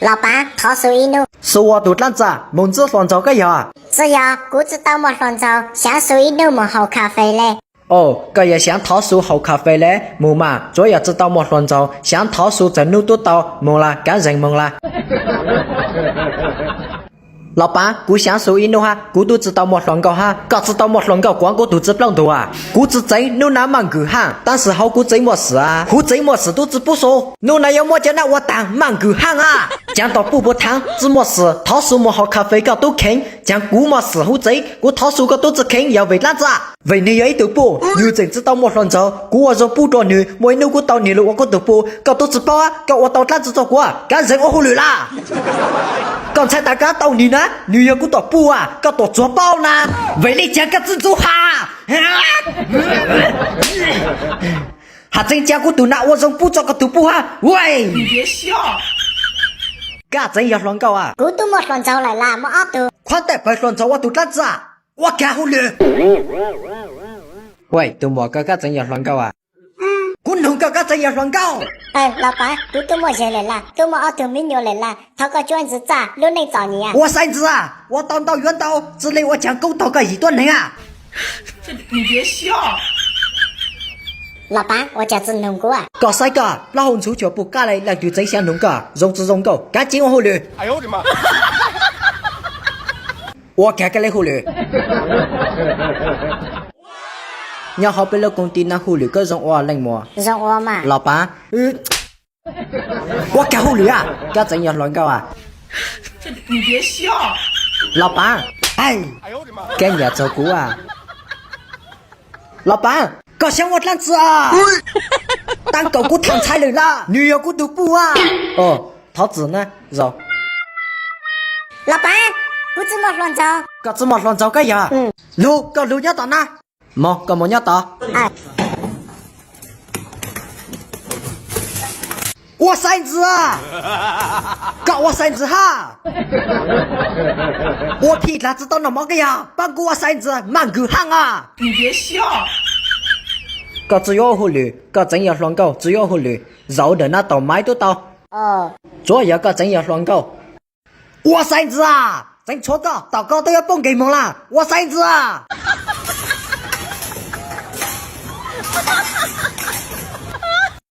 老板，桃树一路，是我肚腩子，梦子放走个呀。只要姑子到莫放走，香树一路莫好咖啡嘞。哦，个也像桃树好咖啡嘞，木嘛，主要知道莫乱走，像桃树正路都到，梦啦，干人梦啦。老板，姑香树一路哈，姑都知道莫乱搞哈，搞知道莫乱搞，光顾肚子不啷多啊。姑只真努那忙够哈，但是好姑真没事啊，姑真没事都只不说，努那要么叫那我当忙够喊啊。讲到补汤，只没事，桃树莫好咖啡搞都坑，讲姑没事好真，姑桃树个都只坑要为哪子啊？为你要一头补，牛真知道莫乱走，姑我说补着牛，没努姑到你了我个头补，搞都只包啊，搞我到哪子做过，干人我忽略啦。刚才大家到你呢，女人姑到补啊，搞到做包呢，为你讲个自助哈，还真讲姑都拿我从补做个头补哈，喂，你别笑。干真要乱搞啊！姑都莫乱走来啦，莫阿杜。快点别乱走我肚腩子啊！我干忽略。喂，都莫个真要乱搞啊！姑弄个真要乱搞。哎，老板，姑都莫热来啦，都莫阿杜没牛来啦，他个卷子咋，路能找你啊？我三子啊，我当到远道，之类我讲狗头个一段人啊！你别笑。老板，我叫只弄过啊。搞啥个？老红出脚不干来，两对真相弄个，肉质容狗，赶紧我忽略。哎呦我的妈！我看看来忽略。你好比了工地那忽略个人我冷漠。让我嘛。老板，我干忽略啊，干真要乱搞啊！你别笑。老板，哎呦我的妈！给你照顾啊！老板，搞想我胆子啊！当狗骨烫菜了啦，女友骨都补啊！哦，桃子呢？肉。老板，姑子莫乱走。搞怎么乱走个呀？路搞路要到哪？冇，搞冇要到。哎，我三子啊！搞我三子哈！我皮他知道那么个呀？帮过我三子满够喊啊！你别笑。搞只要忽略，搞真要乱搞，只要忽略，肉的那到买都到。哦，主要搞真要乱搞。我三子啊！真错个，到高都要蹦给梦啦！我三子啊！